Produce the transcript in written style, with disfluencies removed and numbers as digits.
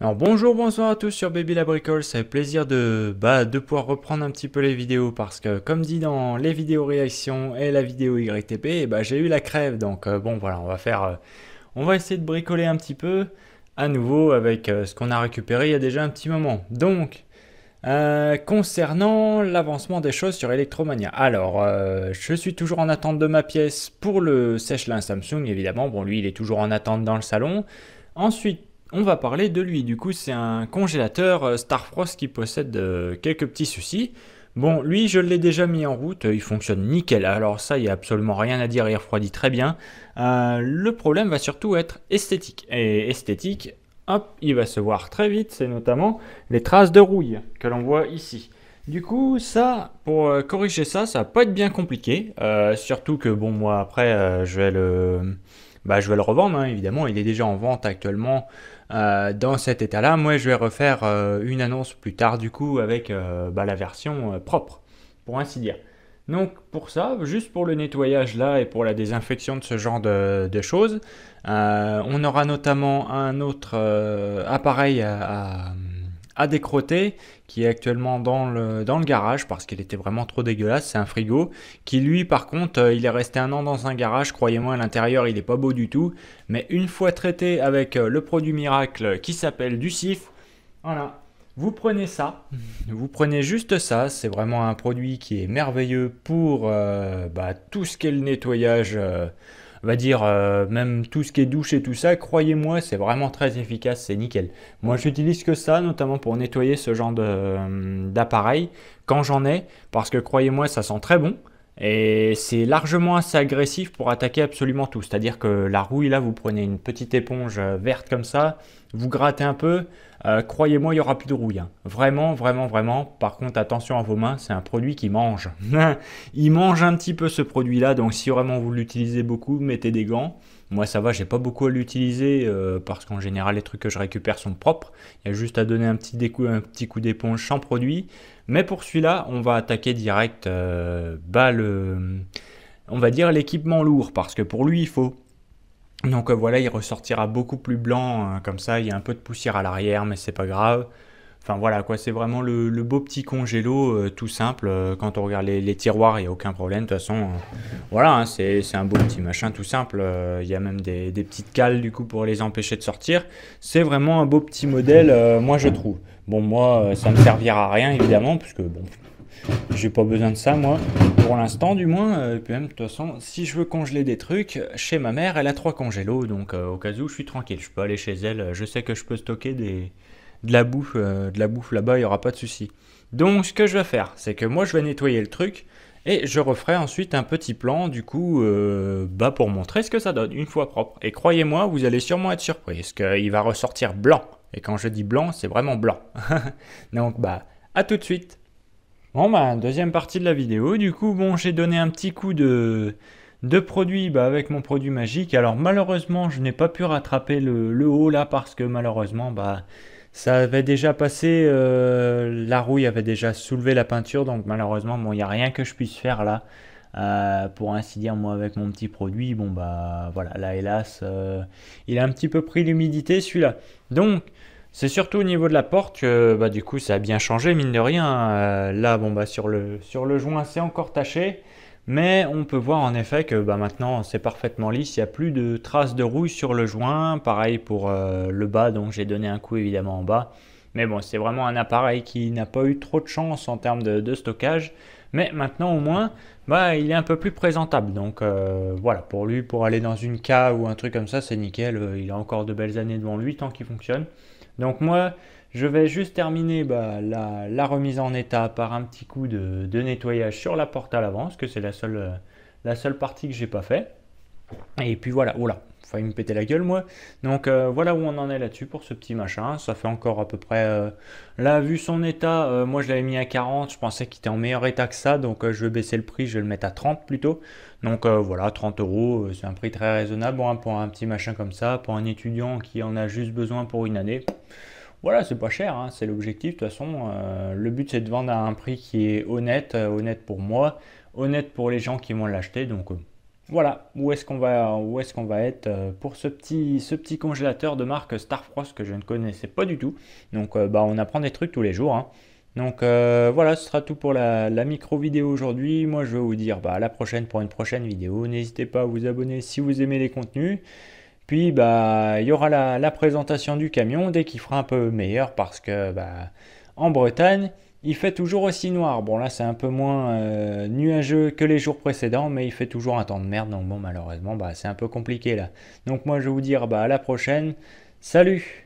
Alors bonjour, bonsoir à tous sur Baby la Bricole, ça fait plaisir de pouvoir reprendre un petit peu les vidéos parce que comme dit dans les vidéos réactions et la vidéo YTP, j'ai eu la crève donc bon voilà, on va essayer de bricoler un petit peu à nouveau avec ce qu'on a récupéré il y a déjà un petit moment. Donc concernant l'avancement des choses sur Electromania, alors je suis toujours en attente de ma pièce pour le sèche-linge Samsung évidemment, bon lui il est toujours en attente dans le salon. Ensuite, on va parler de lui. Du coup, c'est un congélateur Starfrost qui possède quelques petits soucis. Bon, lui, je l'ai déjà mis en route. Il fonctionne nickel. Alors ça, il n'y a absolument rien à dire. Il refroidit très bien. Le problème va surtout être esthétique. Et esthétique, hop, il va se voir très vite. C'est notamment les traces de rouille que l'on voit ici. Du coup, ça, pour corriger ça, ça va pas être bien compliqué. Surtout que, bon, moi, après, je vais le revendre, hein, évidemment. Il est déjà en vente actuellement dans cet état-là. Moi, je vais refaire une annonce plus tard, du coup, avec la version propre, pour ainsi dire. Donc, pour ça, juste pour le nettoyage là et pour la désinfection de ce genre de choses, on aura notamment un autre appareil à décrotter qui est actuellement dans le garage parce qu'il était vraiment trop dégueulasse. C'est un frigo qui lui par contre il est resté un an dans un garage, croyez-moi à l'intérieur il est pas beau du tout, mais une fois traité avec le produit miracle qui s'appelle du Cif, voilà, vous prenez ça, vous prenez juste ça, c'est vraiment un produit qui est merveilleux pour tout ce qui est le nettoyage, on va dire même tout ce qui est douche et tout ça, croyez-moi, c'est vraiment très efficace, c'est nickel. Moi, j'utilise que ça, notamment pour nettoyer ce genre d'appareil quand j'en ai, parce que croyez-moi, ça sent très bon. Et c'est largement assez agressif pour attaquer absolument tout. C'est-à-dire que la rouille, là, vous prenez une petite éponge verte comme ça, vous grattez un peu, croyez-moi, il n'y aura plus de rouille, hein. Vraiment, vraiment, vraiment. Par contre, attention à vos mains, c'est un produit qui mange. Il mange un petit peu ce produit-là, donc si vraiment vous l'utilisez beaucoup, mettez des gants. Moi, ça va, j'ai pas beaucoup à l'utiliser parce qu'en général, les trucs que je récupère sont propres. Il y a juste à donner un petit coup d'éponge sans produit. Mais pour celui-là, on va attaquer direct on va dire l'équipement lourd parce que pour lui, il faut. Donc voilà, il ressortira beaucoup plus blanc comme ça. Il y a un peu de poussière à l'arrière, mais c'est pas grave. Enfin voilà quoi, c'est vraiment le beau petit congélo tout simple. Quand on regarde les tiroirs, il n'y a aucun problème. De toute façon, voilà, hein, c'est un beau petit machin tout simple. Il y a même des petites cales du coup pour les empêcher de sortir. C'est vraiment un beau petit modèle, moi je trouve. Bon, moi, ça ne me servira à rien évidemment, puisque bon, j'ai pas besoin de ça moi, pour l'instant du moins. Et puis même de toute façon, si je veux congeler des trucs, chez ma mère, elle a 3 congélos, donc au cas où je suis tranquille, je peux aller chez elle. Je sais que je peux stocker de la bouffe là-bas, il n'y aura pas de souci. Donc ce que je vais faire, c'est que moi je vais nettoyer le truc et je referai ensuite un petit plan du coup pour montrer ce que ça donne une fois propre. Et croyez-moi, vous allez sûrement être surpris parce qu'il va ressortir blanc. Et quand je dis blanc, c'est vraiment blanc. Donc à tout de suite. Bon deuxième partie de la vidéo. Du coup bon, j'ai donné un petit coup de produit avec mon produit magique. Alors malheureusement, je n'ai pas pu rattraper le haut là parce que malheureusement ça avait déjà passé, la rouille avait déjà soulevé la peinture, donc malheureusement, bon, il n'y a rien que je puisse faire là, pour ainsi dire, moi avec mon petit produit. Bon, voilà, là hélas, il a un petit peu pris l'humidité celui-là. Donc, c'est surtout au niveau de la porte que du coup ça a bien changé, mine de rien. Là, bon, sur le joint, c'est encore taché. Mais on peut voir en effet que maintenant c'est parfaitement lisse, il n'y a plus de traces de rouille sur le joint. Pareil pour le bas, donc j'ai donné un coup évidemment en bas. Mais bon, c'est vraiment un appareil qui n'a pas eu trop de chance en termes de stockage. Mais maintenant au moins, il est un peu plus présentable. Donc voilà, pour lui, pour aller dans une cave ou un truc comme ça, c'est nickel. Il a encore de belles années devant lui tant qu'il fonctionne. Donc moi, je vais juste terminer la remise en état par un petit coup de nettoyage sur la porte à l'avant, parce que c'est la seule partie que j'ai pas fait. Et puis voilà, oula, failli me péter la gueule moi. Donc voilà où on en est là-dessus pour ce petit machin. Ça fait encore à peu près, là vu son état, moi je l'avais mis à 40, je pensais qu'il était en meilleur état que ça, donc je vais baisser le prix, je vais le mettre à 30 plutôt. Donc voilà, 30 euros, c'est un prix très raisonnable hein, pour un petit machin comme ça, pour un étudiant qui en a juste besoin pour une année. Voilà, c'est pas cher, hein, c'est l'objectif. De toute façon, le but c'est de vendre à un prix qui est honnête, honnête pour moi, honnête pour les gens qui vont l'acheter. Donc Voilà, où est-ce qu'on va être pour ce petit congélateur de marque Starfrost que je ne connaissais pas du tout. Donc bah, on apprend des trucs tous les jours, hein. Donc voilà, ce sera tout pour la micro vidéo aujourd'hui. Moi je vais vous dire bah, à la prochaine pour une prochaine vidéo. N'hésitez pas à vous abonner si vous aimez les contenus. Puis bah il y aura la présentation du camion dès qu'il fera un peu meilleur parce que bah, en Bretagne il fait toujours aussi noir. Bon là c'est un peu moins nuageux que les jours précédents mais il fait toujours un temps de merde donc bon malheureusement bah, c'est un peu compliqué là. Donc moi je vais vous dire bah, à la prochaine. Salut!